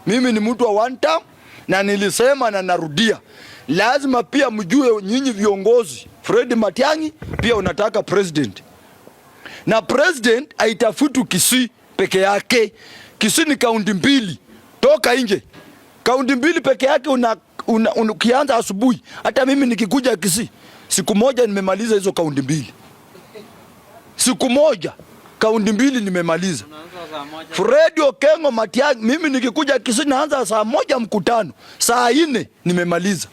Mimi ni mtu wa one term, na nilisema na narudia. Lazima pia mjue nyinyi viongozi, Fred Matiang'i pia unataka president. Na president haitafutu Kisii peke yake. Kisii ni kaunti mbili. Toka nje. Kaunti mbili peke yake ukianza asubuhi. Hata mimi nikikuja Kisii, siku moja nimemaliza hizo kaunti mbili. Siku moja kaunti mbili nimemaliza. Fred Okengo Matiang'i, mimi nikikuja Kisii naanza saa 1 mkutano, saa 4 nimemaliza.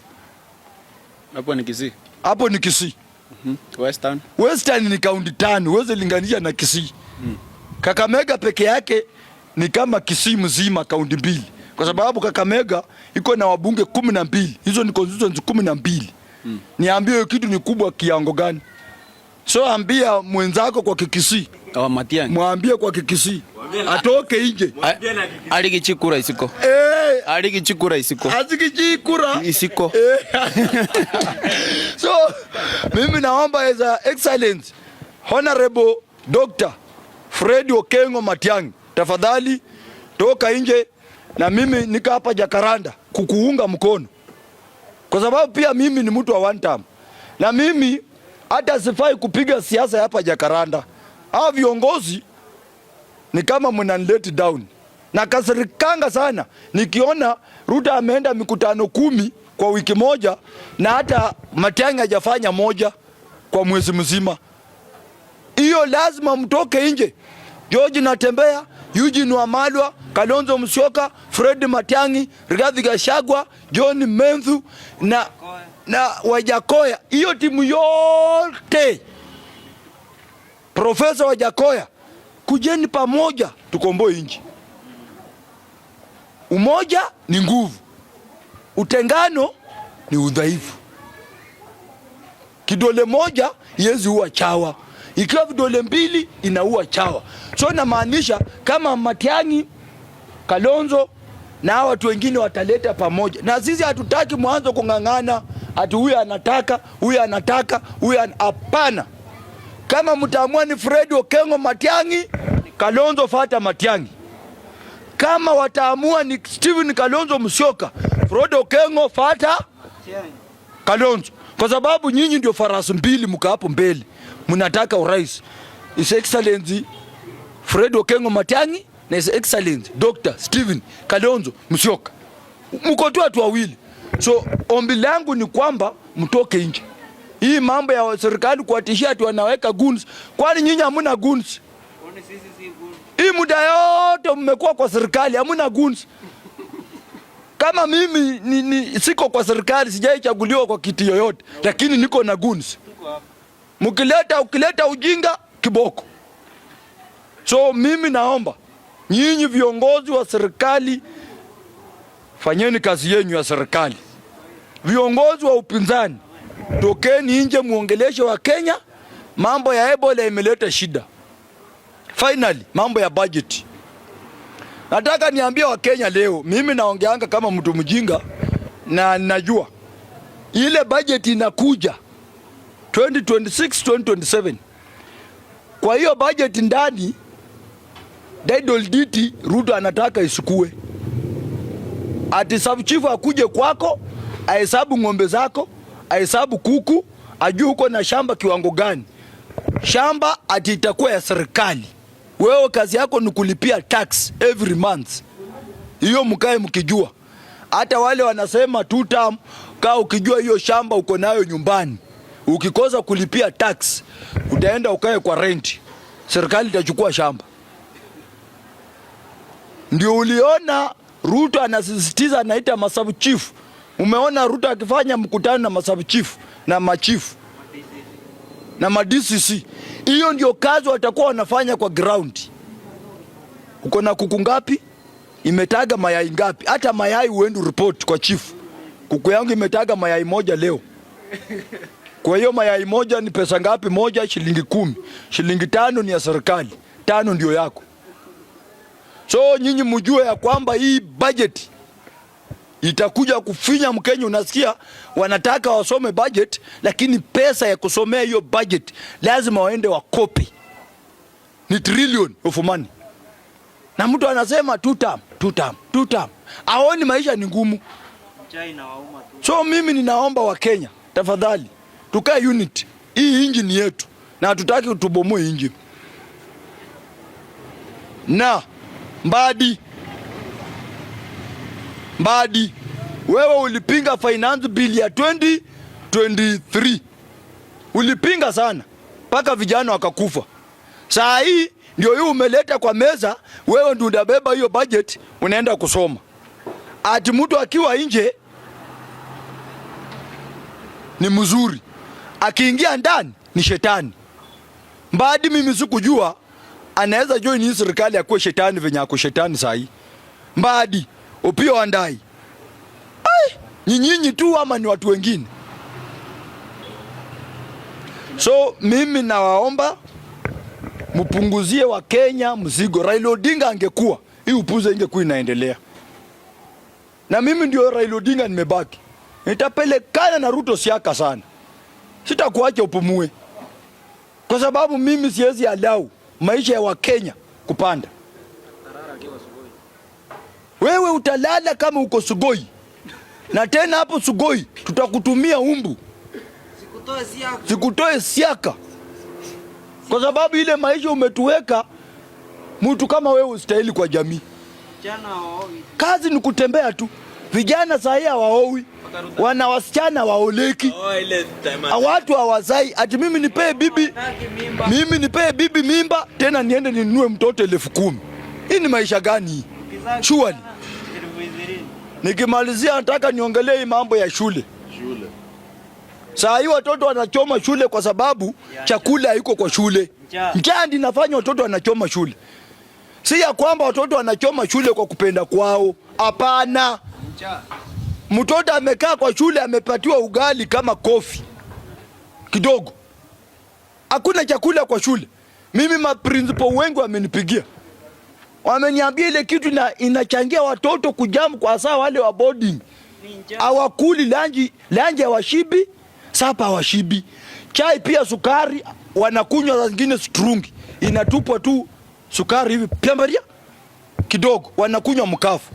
Hapo ni Kisii. Hapo ni Kisii. Western ni kaunti 5, uweze linganisha na Kisii. Kakamega peke yake ni kama Kisii mzima kaunti mbili. Kwa sababu Kakamega iko na wabunge 12. Hizo ni constituency 12. Niambie hiyo kitu ni kubwa kiango gani? So ambia mwenzako kwa Kisii. Matiang'i. Mwambie kwa Kisii. Atoke nje. Aligichikura isiko. Aligichikura isiko. Azigichikura isiko. So mimi naomba as excellence Honorable Dr. Fred Okengo Matiang'i, tafadhali toka nje, na mimi nika hapa Jacaranda kukuunga mkono. Kwa sababu pia mimi ni mtu wa one term. Na mimi hata sifai kupiga siasa hapa Jacaranda. Hao viongozi ni kama mnanileti down. Na kasirikanga sana nikiona Ruto ameenda mikutano 10 kwa wiki moja na hata Matiang'i hajafanya moja kwa mwezi mzima. Hiyo lazima mtoke nje. George Natembea, Eugene Wamalwa, Kalonzo Musyoka, Fred Matiang'i, Rigathi Gachagua, John Menthu na Wajakoya. Hiyo timu yote, Profesa Wajakoya, kujeni pamoja tukomboe nchi. Umoja ni nguvu, utengano ni udhaifu. Kidole moja yezi huwa chawa, ikiwa vidole mbili inaua chawa. So inamaanisha kama Matiang'i, Kalonzo na watu wengine wataleta pamoja. Na sisi hatutaki mwanzo kungangana ati huyu anataka, huyu anataka, hapana. Kama mtaamua ni Fred Okengo Matiang'i, Kalonzo fata Matiang'i. Kama wataamua ni Stephen Kalonzo Musyoka, Fred Okengo fata Kalonzo. Kwa sababu nyinyi ndio farasi mbili mka hapo mbele. Mnataka urais. His Excellency Fred Okengo Matiang'i na His Excellency Dr. Stephen Kalonzo Musyoka. Mko tu watu wawili. So ombi langu ni kwamba mtoke nje. Hii mambo ya serikali kuatishia ati wanaweka guns. Kwani nyinyi hamna guns? Hii muda yote mmekuwa kwa serikali hamna guns. Kama mimi siko kwa serikali, sijaichaguliwa kwa kiti yoyote, lakini niko na guns. Ukileta ujinga kiboko. So mimi naomba nyinyi viongozi wa serikali, fanyeni kazi yenu ya serikali. Viongozi wa upinzani, tokeni nje muongeleshe wa Kenya. Mambo ya Ebola imeleta shida. Finally, mambo ya budget. Nataka niambie wa Kenya leo, mimi naongeanga kama mtu mjinga, na najua ile budget inakuja 2026-2027. Kwa hiyo budget ndani Title Deed Ruto anataka isikue. Ati sub chief akuje kwako, ahesabu ng'ombe zako, ahesabu kuku, ajue uko na shamba kiwango gani. Shamba ati itakuwa ya serikali. Wewe kazi yako ni kulipia tax every month. Hiyo mkae mkijua. Hata wale wanasema 2 term, kaa ukijua hiyo shamba uko nayo nyumbani. Ukikosa kulipia tax, utaenda ukae kwa rent. Serikali itachukua shamba. Ndio uliona Ruto anasisitiza anaita masabu chief. Umeona Ruto akifanya mkutano na masabu chief na machief na ma-DCC. Hiyo ndio kazi watakuwa wanafanya kwa ground. Uko na kuku ngapi? Imetaga mayai ngapi? Hata mayai uende report kwa chief. Kuku yangu imetaga mayai moja leo. Kwa hiyo mayai moja ni pesa ngapi? Moja shilingi 10. Shilingi 5 ni ya serikali. 5 ndio yako. So nyinyi mjue ya kwamba hii budget itakuja kufinya Mkenya. Unasikia wanataka wasome budget, lakini pesa ya kusomea hiyo budget lazima waende wakopi. Ni trillion of money. Na mtu anasema 2 term. 2 term. Aoni maisha ni ngumu. So mimi ninaomba wa Kenya, tafadhali tukae unity. Hii inji ni yetu na hatutaki kutubomoe inji. Na Mbadi, wewe ulipinga finance bill ya 2023. Ulipinga sana mpaka vijana wakakufa. Saa hii ndio hiyo umeleta kwa meza, wewe ndio unabeba hiyo budget unaenda kusoma. Ati mtu akiwa nje ni mzuri, akiingia ndani ni shetani. Mbadi mimi sikujua anaweza join hii serikali akuwe shetani venye ako shetani saa hii. Mbadi, Opiyo Wandayi. Nyinyi tu ama ni watu wengine? So mimi nawaomba mpunguzie wa Kenya mzigo. Raila Odinga angekuwa, hii upuze ingekuwa inaendelea. Na mimi ndio Raila Odinga nimebaki. Nitapelekana na Ruto siaka sana. Sitakuacha upumue. Kwa sababu mimi siwezi alau maisha ya wa Kenya kupanda. Wewe utalala kama uko Sugoi. Na tena hapo Sugoi tutakutumia umbu. Sikutoe siaka. Kwa sababu ile maisha umetuweka, mtu kama wewe ustahili kwa jamii. Kazi ni kutembea tu. Vijana saa hii hawaowi. Wana wasichana waoleki. Watu hawazai. Ati mimi nipee bibi mimba tena niende ninunue mtoto 10,000. Hii ni maisha gani hii? Surely. Nikimalizia nataka niongelee mambo ya shule. Saa hii watoto wanachoma shule kwa sababu chakula haiko kwa shule. Njaa ndio inafanya watoto wanachoma shule. Si ya kwamba watoto wanachoma shule kwa kupenda kwao. Hapana. Mtoto amekaa kwa shule amepatiwa ugali kama kofi kidogo. Hakuna chakula kwa shule. Mimi principal wengi wamenipigia. Wameniambia ile kitu inachangia watoto kujamu kwa saa wale wa boarding. Hawakuli lanji hawashibi, sapa hawashibi. Chai pia sukari wanakunywa zingine strungi. Inatupwa tu sukari hivi piambaria kidogo wanakunywa mkafu.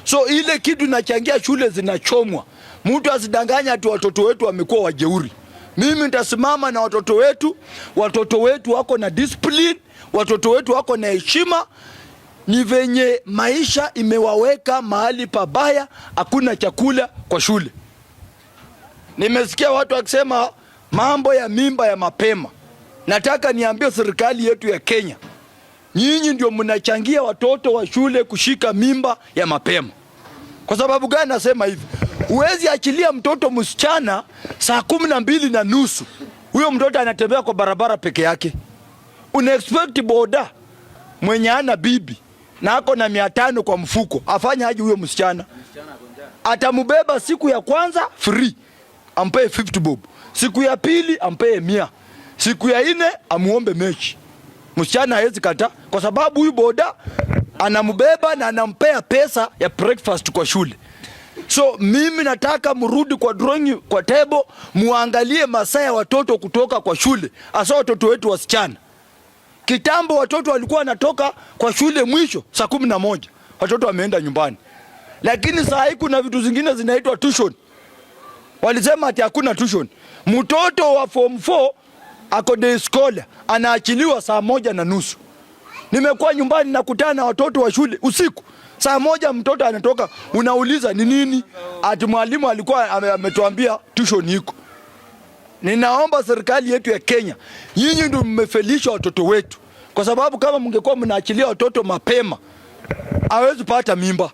So ile kitu inachangia shule zinachomwa. Mtu asidanganya ati watoto wetu wamekuwa wajeuri. Mimi nitasimama na watoto wetu. Watoto wetu wako na discipline, watoto wetu wako na heshima. Ni venye maisha imewaweka mahali pabaya, hakuna chakula kwa shule. Nimesikia watu wakisema mambo ya mimba ya mapema. Nataka niambie serikali yetu ya Kenya, nyinyi ndio mnachangia watoto wa shule kushika mimba ya mapema. Kwa sababu gani nasema hivi? Huwezi achilia mtoto msichana saa 12:30. Huyo mtoto anatembea kwa barabara peke yake. Una-expect boda mwenye ana bibi na ako na 500 kwa mfuko afanya aje huyo msichana? Atamubeba siku ya kwanza free, ampee 50 bob. Siku ya pili ampee 100. Siku ya 4 amuombe mechi. Msichana hawezi kata kwa sababu huyu boda anamubeba na anampea pesa ya breakfast kwa shule. So mimi nataka mrudi kwa drawing kwa table, muangalie masaa ya watoto kutoka kwa shule, hasa watoto wetu wasichana. Kitambo watoto walikuwa wanatoka kwa shule mwisho saa 11. Watoto wameenda nyumbani. Lakini saa hii kuna vitu zingine zinaitwa tuition. Walisema ati hakuna tuition. Mtoto wa form 4 ako day scholar anaachiliwa saa 1:30. Nimekuwa nyumbani nakutana na watoto wa shule usiku. Saa 1 mtoto anatoka, unauliza ni nini? Ati mwalimu alikuwa ametuambia tuition iko. Ninaomba serikali yetu ya Kenya, nyinyi ndio mmefelisha watoto wetu. Kwa sababu kama mngekuwa mnaachilia watoto mapema, hawezi pata mimba.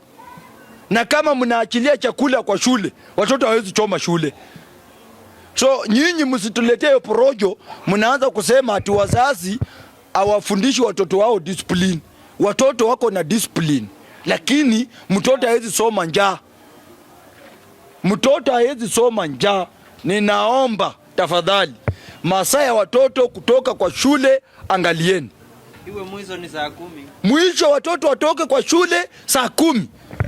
Na kama mnaachilia chakula kwa shule, watoto hawezi choma shule. So nyinyi msituletee porojo, mnaanza kusema ati wazazi hawafundishi watoto wao discipline. Watoto wako na discipline, lakini mtoto hawezi soma njaa. Mtoto hawezi soma njaa. Ninaomba tafadhali, masaa ya watoto kutoka kwa shule angalieni. Iwe mwisho ni saa 10. Mwisho watoto watoke kwa shule saa 10.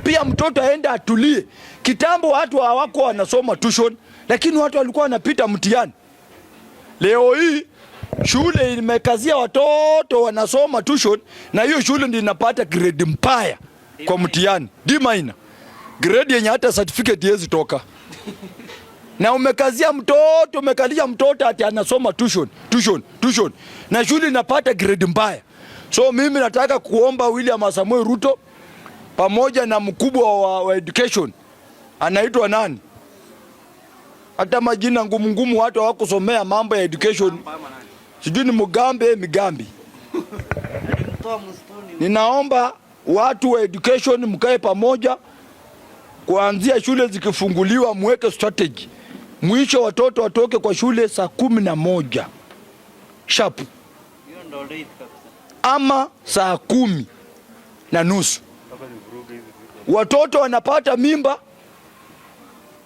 Pia mtoto aende atulie. Kitambo watu hawako wanasoma tuition, lakini watu walikuwa wanapita mtihani. Leo hii shule imekazia watoto wanasoma tuition, na hiyo shule ndio inapata grade mbaya. kwa mtihani. D minor. Grade yenye hata certificate yezi toka. Na umekazia mtoto ati anasoma tuition. Na shule inapata grade mbaya. So mimi nataka kuomba William Samoei Ruto pamoja na mkubwa wa education. Anaitwa nani? Hata majina ngumu watu hawakusomea mambo ya education. Sijui ni Migambi. Ninaomba watu wa education mkae pamoja, kuanzia shule zikifunguliwa muweke strategy. Mwisho watoto watoke kwa shule saa 11 sharp. Ama saa 10:30. Watoto wanapata mimba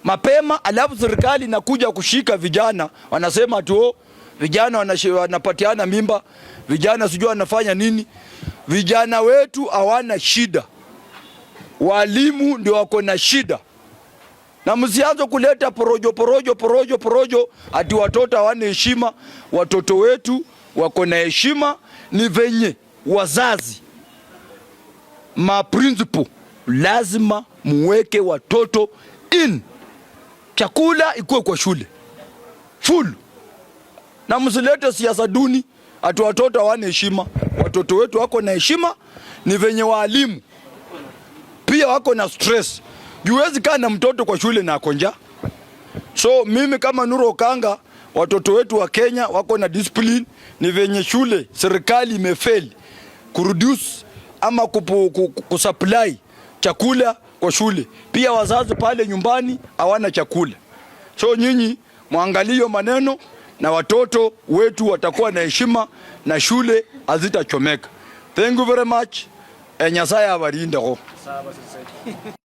mapema, alafu serikali inakuja kushika vijana, wanasema tu vijana wanapatiana mimba, vijana sijui wanafanya nini. Vijana wetu hawana shida, walimu ndio wako na shida. Na msianze kuleta porojo ati watoto hawana heshima. Watoto wetu wako na heshima. Ni venye wazazi principal lazima muweke watoto in. Chakula ikuwe kwa shule full. Na msilete siasa duni ati watoto hawana heshima. Watoto wetu wako na heshima. Ni venye walimu pia wako na stress. Juwezi kaa na mtoto kwa shule na akonja. So mimi kama Nuru Okanga, watoto wetu wa Kenya wako na discipline. Ni venye shule serikali imefeli kureduce ama kusupply chakula kwa shule. Pia wazazi pale nyumbani hawana chakula. So nyinyi muangalie maneno na watoto wetu watakuwa na heshima na shule hazitachomeka. Thank you very much. Nyasaye abarinde.